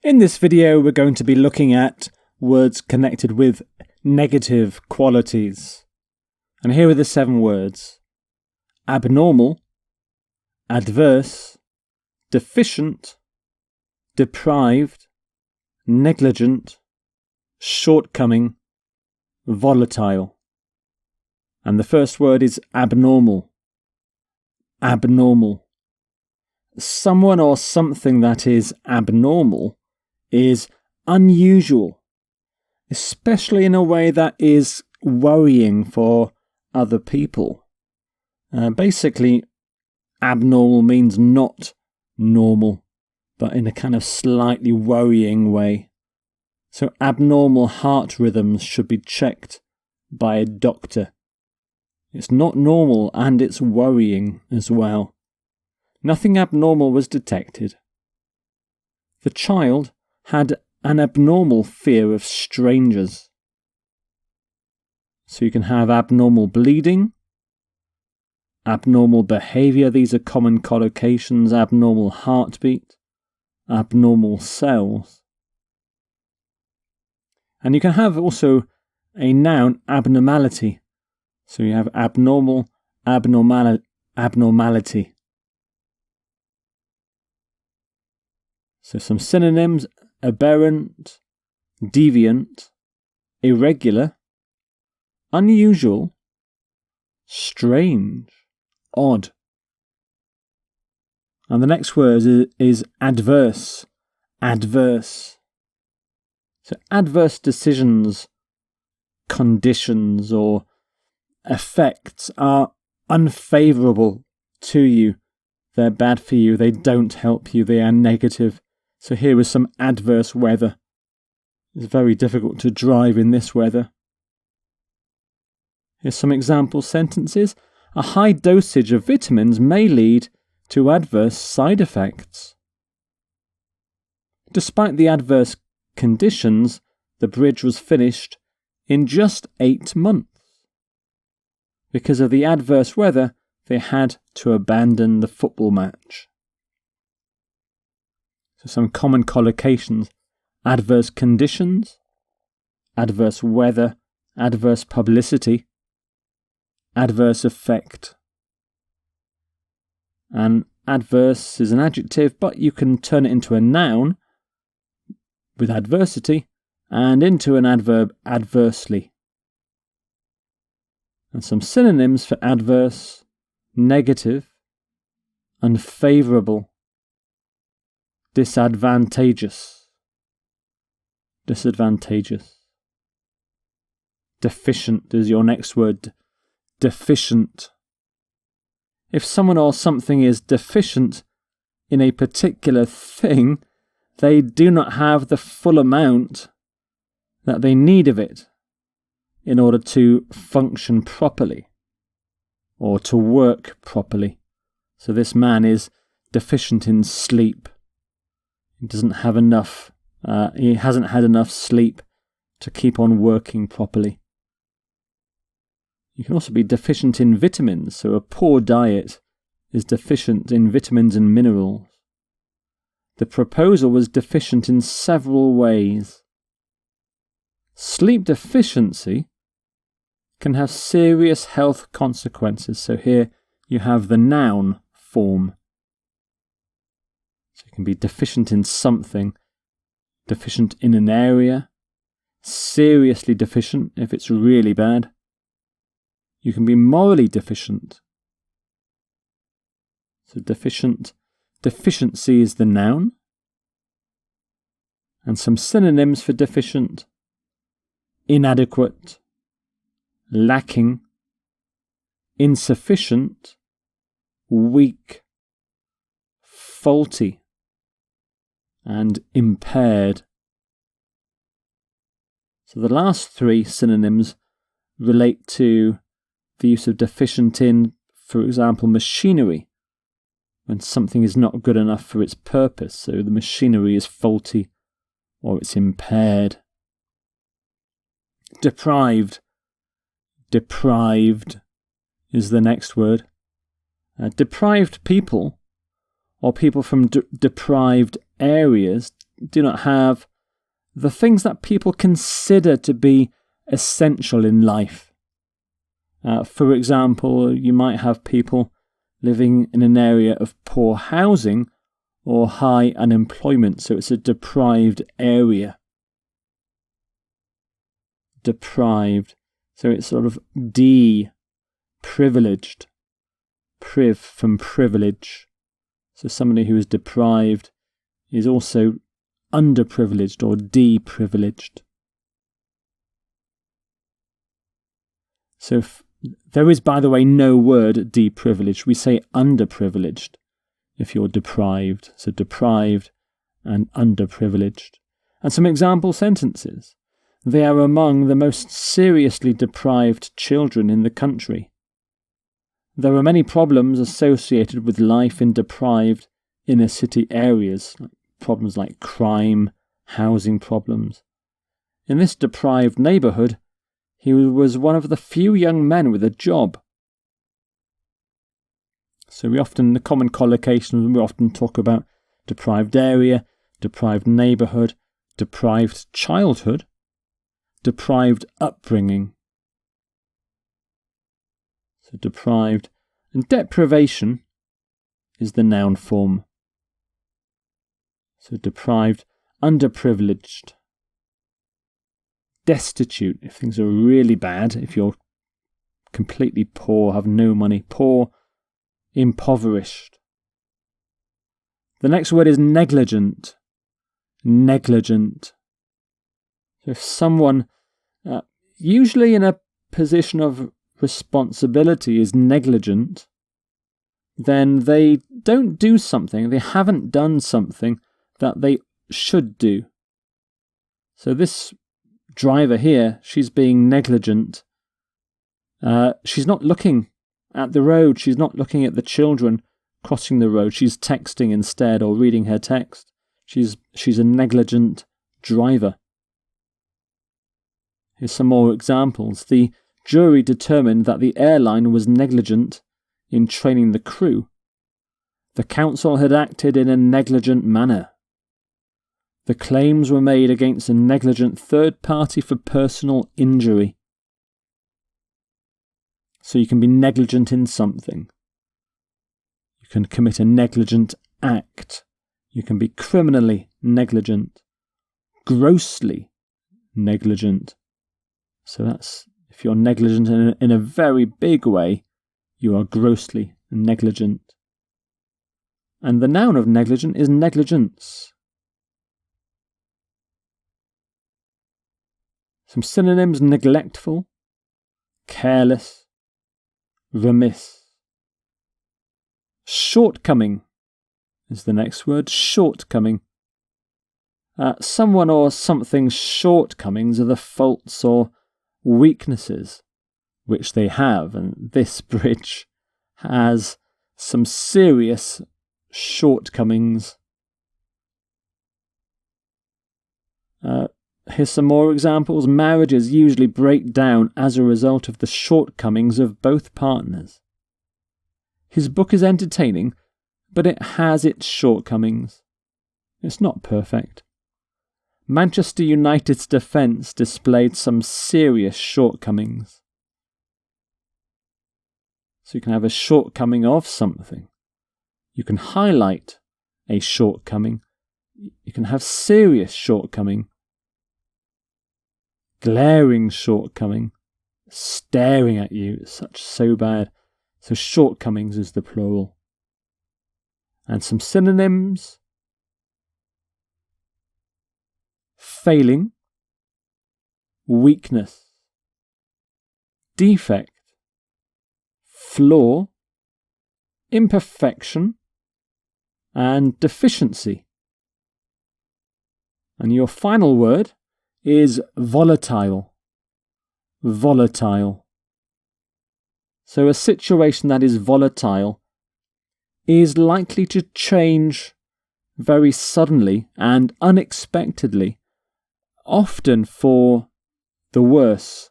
In this video, we're going to be looking at words connected with negative qualities. And here are the 7 words: abnormal, adverse, deficient, deprived, negligent, shortcoming, volatile. And the first word is abnormal. Abnormal. Someone or something that is abnormal is unusual, especially in a way that is worrying for other people. Basically, abnormal means not normal, but in a kind of slightly worrying way. So abnormal heart rhythms should be checked by a doctor. It's not normal and it's worrying as well. Nothing abnormal was detected. The child had an abnormal fear of strangers. So you can have abnormal bleeding, abnormal behaviour, these are common collocations, abnormal heartbeat, abnormal cells. And you can have also a noun, abnormality. So you have abnormal, abnormality. So some synonyms: aberrant, deviant, irregular, unusual, strange, odd. And the next word is adverse. Adverse. So adverse decisions, conditions, or effects are unfavourable to you. They're bad for you. They don't help you. They are negative. So here is some adverse weather. It's very difficult to drive in this weather. Here's some example sentences. A high dosage of vitamins may lead to adverse side effects. Despite the adverse conditions, the bridge was finished in just 8 months. Because of the adverse weather, they had to abandon the football match. So some common collocations: adverse conditions, adverse weather, adverse publicity, adverse effect. And adverse is an adjective, but you can turn it into a noun with adversity and into an adverb adversely. And some synonyms for adverse: negative, unfavourable, disadvantageous, disadvantageous. Deficient is your next word. Deficient. If someone or something is deficient in a particular thing, they do not have the full amount that they need of it in order to function properly or to work properly. So this man is deficient in sleep. He doesn't have enough. He hasn't had enough sleep to keep on working properly. You can also be deficient in vitamins, so a poor diet is deficient in vitamins and minerals. The proposal was deficient in several ways. Sleep deficiency can have serious health consequences, so here you have the noun form. So you can be deficient in something, deficient in an area, seriously deficient if it's really bad. You can be morally deficient. So deficiency is the noun. And some synonyms for deficient: inadequate, lacking, insufficient, weak, faulty, and impaired. So the last 3 synonyms relate to the use of deficient in, for example, machinery, when something is not good enough for its purpose, so the machinery is faulty or it's impaired. Deprived. Deprived is the next word. Deprived people, or people from deprived areas, do not have the things that people consider to be essential in life. For example, you might have people living in an area of poor housing or high unemployment, so it's a deprived area. Deprived, so it's sort of de-privileged. Priv from privilege. So somebody who is deprived is also underprivileged or deprivileged. So there is, by the way, no word deprivileged. We say underprivileged if you're deprived. So deprived and underprivileged. And some example sentences. They are among the most seriously deprived children in the country. There are many problems associated with life in deprived inner city areas, problems like crime, housing problems. In this deprived neighbourhood, he was one of the few young men with a job. So the common collocations, we often talk about deprived area, deprived neighbourhood, deprived childhood, deprived upbringing. So deprived, and deprivation is the noun form. So deprived, underprivileged, destitute if things are really bad, if you're completely poor, have no money, poor, impoverished. The next word is negligent. Negligent. So if someone, usually in a position of responsibility, is negligent, then they don't do something, they haven't done something that they should do. So this driver here, she's being negligent. She's not looking at the road, she's not looking at the children crossing the road, she's texting instead or reading her text. She's a negligent driver. Here's some more examples. The jury determined that the airline was negligent in training the crew. The council had acted in a negligent manner. The claims were made against a negligent third party for personal injury. So you can be negligent in something. You can commit a negligent act. You can be criminally negligent, grossly negligent. So that's, if you're negligent in a very big way, you are grossly negligent. And the noun of negligent is negligence. Some synonyms: neglectful, careless, remiss. Shortcoming is the next word. Shortcoming. Someone or something's shortcomings are the faults or weaknesses which they have, and this bridge has some serious shortcomings. Here's some more examples. Marriages usually break down as a result of the shortcomings of both partners. His book is entertaining, but it has its shortcomings. It's not perfect. Manchester United's defence displayed some serious shortcomings. So you can have a shortcoming of something. You can highlight a shortcoming. You can have serious shortcoming. Glaring shortcoming. Staring at you. So bad. So shortcomings is the plural. And some synonyms. Failing, weakness, defect, flaw, imperfection, and deficiency. And your final word is volatile. Volatile. So a situation that is volatile is likely to change very suddenly and unexpectedly, often for the worse.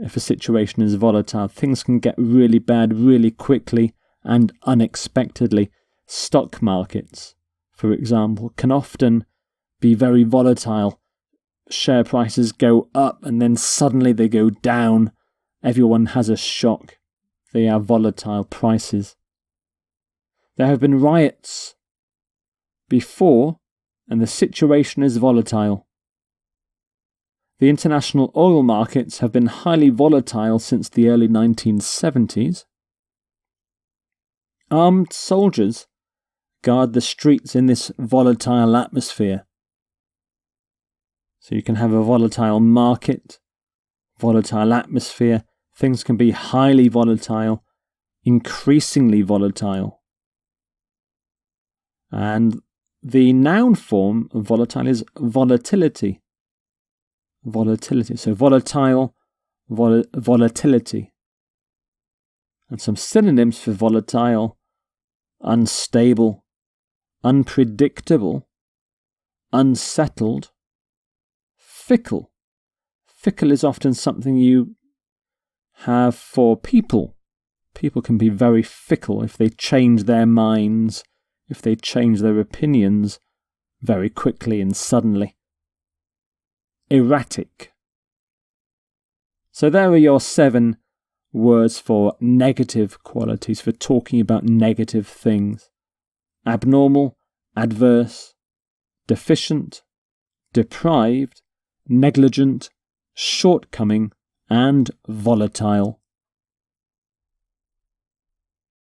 If a situation is volatile, things can get really bad really quickly and unexpectedly. Stock markets, for example, can often be very volatile. Share prices go up and then suddenly they go down. Everyone has a shock. They are volatile prices. There have been riots before, and the situation is volatile. The international oil markets have been highly volatile since the early 1970s. Armed soldiers guard the streets in this volatile atmosphere. So you can have a volatile market, volatile atmosphere. Things can be highly volatile, increasingly volatile. And the noun form of volatile is volatility. Volatility. So volatile, volatility. And some synonyms for volatile: unstable, unpredictable, unsettled, fickle. Fickle is often something you have for people. People can be very fickle if they change their minds, if they change their opinions very quickly and suddenly. Erratic. So there are your 7 words for negative qualities, for talking about negative things: abnormal, adverse, deficient, deprived, negligent, shortcoming, and volatile.